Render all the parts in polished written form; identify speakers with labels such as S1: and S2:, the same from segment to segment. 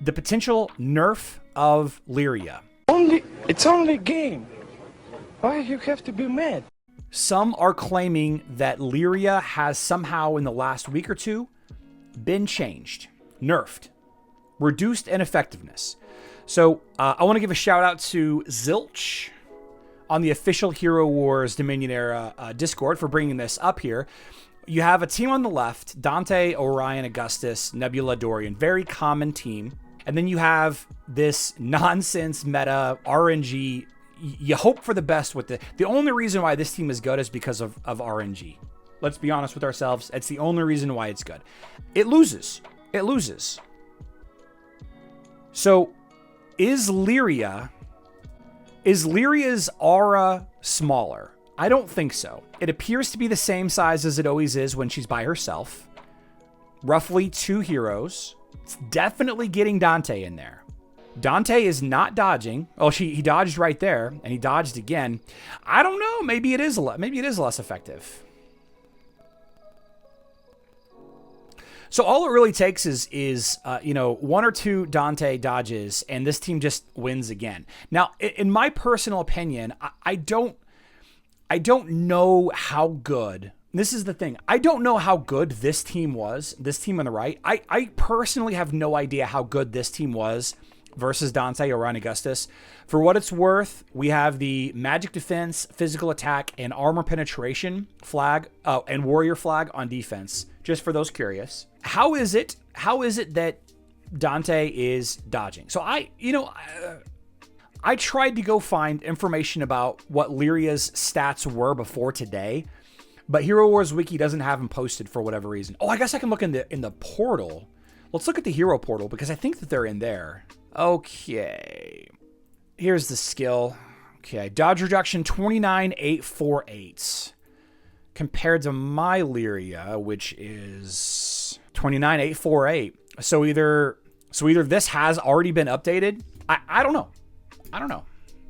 S1: the potential nerf of Lyria.
S2: It's only a game. Why you have to be mad?
S1: Some are claiming that Lyria has somehow in the last week or two been changed, nerfed, reduced in effectiveness. So I want to give a shout out to Zilch on the official Hero Wars Dominion Era Discord for bringing this up here. You have a team on the left, Dante, Orion, Augustus, Nebula, Dorian, very common team. And then you have this nonsense meta RNG. You hope for the best with the only reason why this team is good is because of RNG. Let's be honest with ourselves. It's the only reason why it's good. It loses. It loses. So is Lyria's aura smaller? I don't think so. It appears to be the same size as it always is when she's by herself. Roughly 2 heroes. It's definitely getting Dante in there. Dante is not dodging. Oh, he dodged right there, and he dodged again. I don't know. Maybe it is less effective. So all it really takes is 1 or 2 Dante dodges, and this team just wins again. Now, in my personal opinion, I don't know how good. This is the thing. I don't know how good this team was. This team on the right. I personally have no idea how good this team was versus Dante, Orion, Augustus. For what it's worth, we have the magic defense, physical attack, and armor penetration flag, and warrior flag on defense. Just for those curious. How is it that Dante is dodging? So I tried to go find information about what Lyria's stats were before today, but Hero Wars Wiki doesn't have them posted for whatever reason. Oh, I guess I can look in the portal. Let's look at the hero portal because I think that they're in there. Okay. Here's the skill. Okay, dodge reduction 29,848 compared to my Lyria, which is 29,848. So either this has already been updated. I don't know.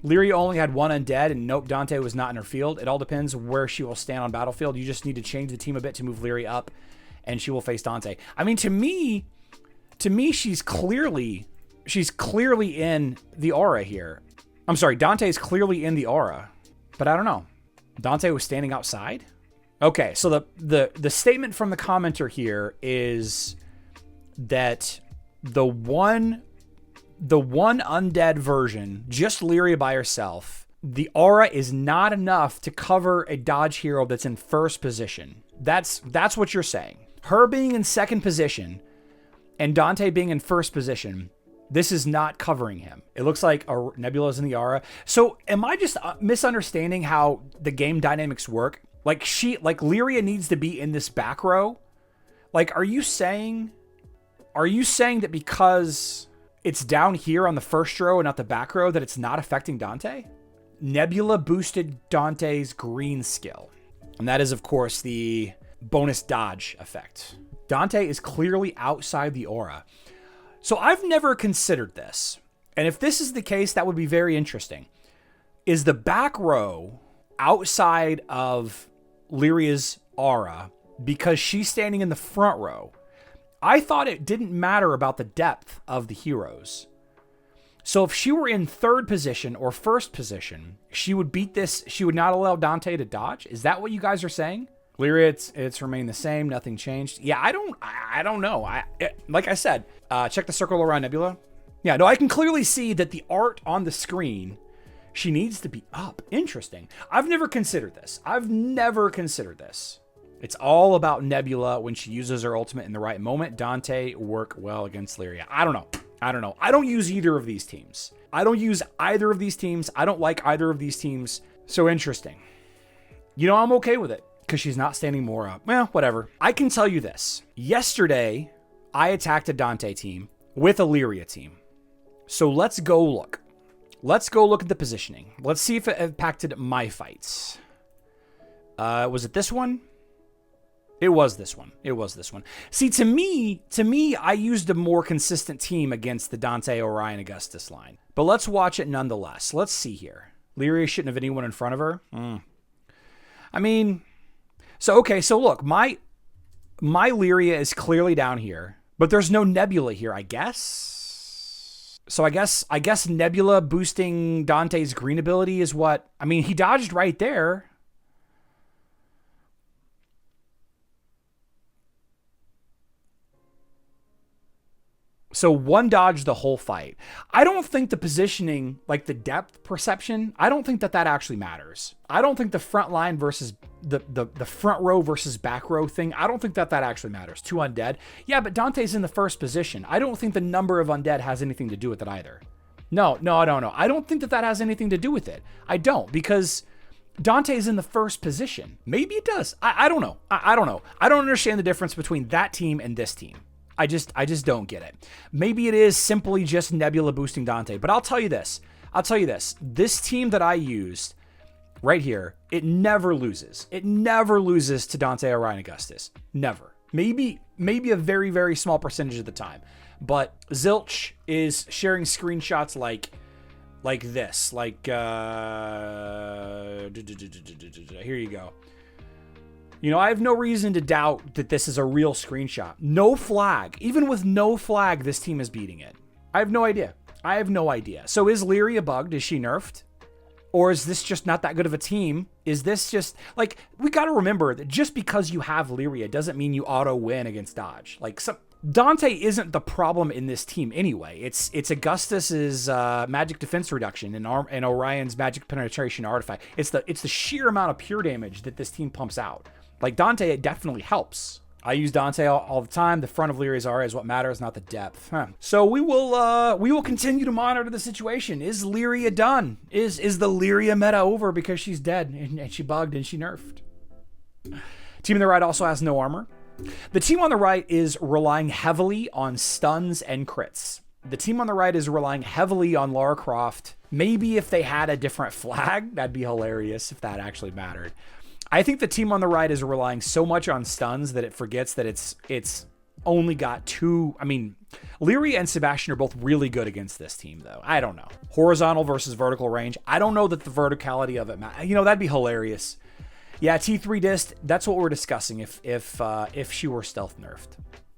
S1: Lyria only had 1 undead, and nope, Dante was not in her field. It all depends where she will stand on battlefield. You just need to change the team a bit to move Lyria up, and she will face Dante. I mean, to me, she's clearly in the aura here. I'm sorry, Dante is clearly in the aura, but I don't know. Dante was standing outside? Okay, so the statement from the commenter here is that the one undead version, just Lyria by herself, the aura is not enough to cover a dodge hero that's in first position. That's what you're saying. Her being in second position and Dante being in first position, this is not covering him. It looks like Nebula's in the aura. So am I just misunderstanding how the game dynamics work? Like Lyria needs to be in this back row? Like, are you saying that because it's down here on the first row and not the back row that it's not affecting Dante? Nebula boosted Dante's green skill. And that is, of course, the bonus dodge effect. Dante is clearly outside the aura. So I've never considered this. And if this is the case, that would be very interesting. Is the back row outside of Lyria's aura because she's standing in the front row? I thought it didn't matter about the depth of the heroes. So if she were in third position or first position, she would beat this. She would not allow Dante to dodge. Is that what you guys are saying? Lyria, it's remained the same. Nothing changed. Yeah, I don't know. Like I said, check the circle around Nebula. Yeah, no, I can clearly see that the art on the screen, she needs to be up. Interesting. I've never considered this. It's all about Nebula when she uses her ultimate in the right moment. Dante work well against Lyria. I don't know. I don't use either of these teams. I don't like either of these teams. So interesting. I'm okay with it because she's not standing more up. Well, whatever. I can tell you this. Yesterday, I attacked a Dante team with a Lyria team. So let's go look. Let's go look at the positioning. Let's see if it impacted my fights. Was it this one? It was this one. See, to me, I used a more consistent team against the Dante, Orion, Augustus line. But let's watch it nonetheless. Let's see here. Lyria shouldn't have anyone in front of her. I mean, so look, my Lyria is clearly down here, but there's no Nebula here, I guess. So I guess Nebula boosting Dante's green ability is what... I mean, he dodged right there. So one dodged the whole fight. I don't think the positioning, like the depth perception, I don't think that actually matters. I don't think the front line versus the front row versus back row thing, I don't think that actually matters. 2 undead. Yeah, but Dante's in the first position. I don't think the number of undead has anything to do with it either. No, I don't know. I don't think that has anything to do with it. I don't, because Dante's in the first position. Maybe it does. I don't know. I don't know. I don't understand the difference between that team and this team. I just don't get it. Maybe it is simply just Nebula boosting Dante, but I'll tell you this. This team that I used right here, it never loses. It never loses to Dante, Orion, Augustus. Never. Maybe a very, very small percentage of the time. But Zilch is sharing screenshots like this. Here you go. You know, I have no reason to doubt that this is a real screenshot. No flag. Even with no flag, this team is beating it. I have no idea. So is Lyria bugged? Is she nerfed? Or is this just not that good of a team? Is this just... Like, we got to remember that just because you have Lyria doesn't mean you auto-win against Dodge. Like, Dante isn't the problem in this team anyway. It's Augustus's magic defense reduction and Orion's magic penetration artifact. It's the sheer amount of pure damage that this team pumps out. Like, Dante, it definitely helps. I use Dante all the time. The front of Lyria's aura is what matters, not the depth. So we will continue to monitor the situation. Is Lyria done? Is the Lyria meta over because she's dead and she bugged and she nerfed? Team on the right also has no armor. The team on the right is relying heavily on stuns and crits. The team on the right is relying heavily on Lara Croft. Maybe if they had a different flag, that'd be hilarious if that actually mattered. I think the team on the right is relying so much on stuns that it forgets that it's only got 2. I mean, Lyria and Sebastian are both really good against this team, though. I don't know. Horizontal versus vertical range. I don't know that the verticality of it matters. You know, that'd be hilarious. Yeah, T3 Dist, that's what we're discussing if she were stealth nerfed.